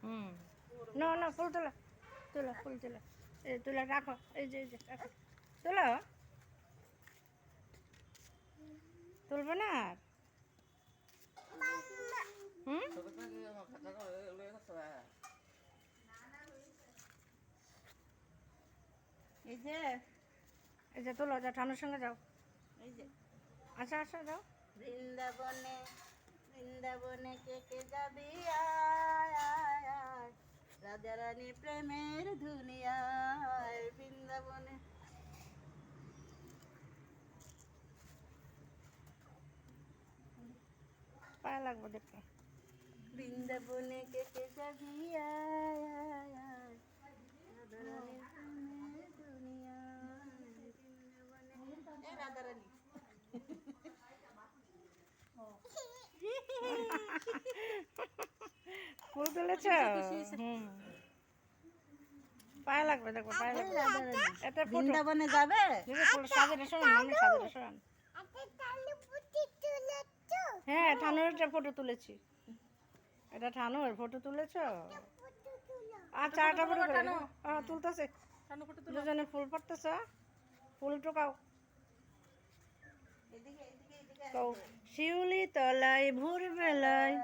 হুম না না ফুল তোলা তোলা ফুল তোলা এই তোলা রাখো এই যে রাখো তোলো তুলবে না আর হুম এই যে তোলো যা ঠানুর সঙ্গে যাও এই যে আচ্ছা আচ্ছা যাও বৃন্দাবনে বৃন্দাবনে কে কে যাবি আয় আয় আয় রাজা রানী প্রেমের দুনিয়ায় বৃন্দাবনে পায়ে লাগবে দেখতে বৃন্দাবনে কে কে যাবি আয় আয় আয় রাজা রানী প্রেমের দুনিয়ায় বৃন্দাবনে এ রাজা রানী ফুল তুলেছ হুম পায়ে লাগবে দেখো পায়ে লাগবে এটা বৃন্দাবনে যাবে সাজের শোন মামনি সাজের শোন হ্যাঁ ঠানুর ফটো তুলেছি এটা ঠানুর ফটো তুলেছ আচ্ছা আটা ফটো তুলতেছে দুজনে ফুল পড়তেছ ফুল টোকাও শিউলি তলায় ভোর বেলায়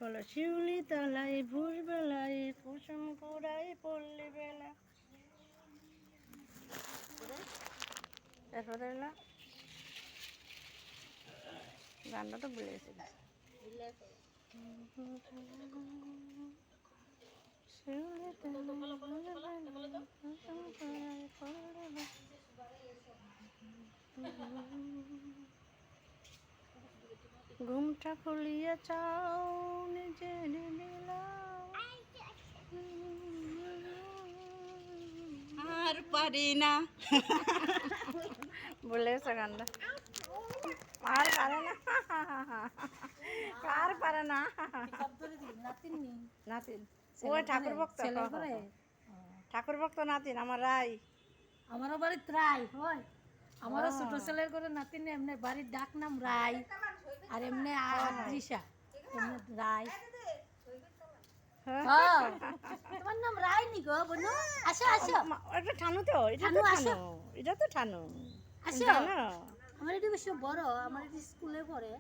বলো শিউলি তলায় ভোর বেলায় কুসুম কুড়াই পড়লি বেলা এরপরে এলো গানটা তো ভুলে গেছি শিউলি তলায় ভোর বেলায় কুসুম কুড়াই পড়লি বেলা ঘুমটা খুলিয়া চাও নিজে আর পারি না বলেছে গানটা আর পারে না কার পারে না নাতিন ওই ঠাকুর ভক্ত ঠাকুর ভক্ত নাতিন আমার রাই আমারও বাড়ির রাই হয় আমারও ছোট ছেলের করে নাতিন এমনি বাড়ির ডাক নাম রাই আর এমনি আদ্রিসা এমনি রাই তোমার নাম রাই নি গো বোনো আসো আসো এটা ঠানু তো এটা তো ঠানু এটা তো ঠানু আসো আমার এটা বেশি বড় আমার এটা স্কুলে পড়ে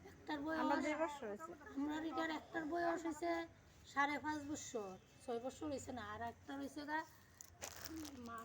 একটার বয়স আমরা 2 বছর হয়েছে আমার এটার একটার বয়স হয়েছে 5.5 বছর 6 বছর হয়েছে না আর একটা হয়েছে গা মা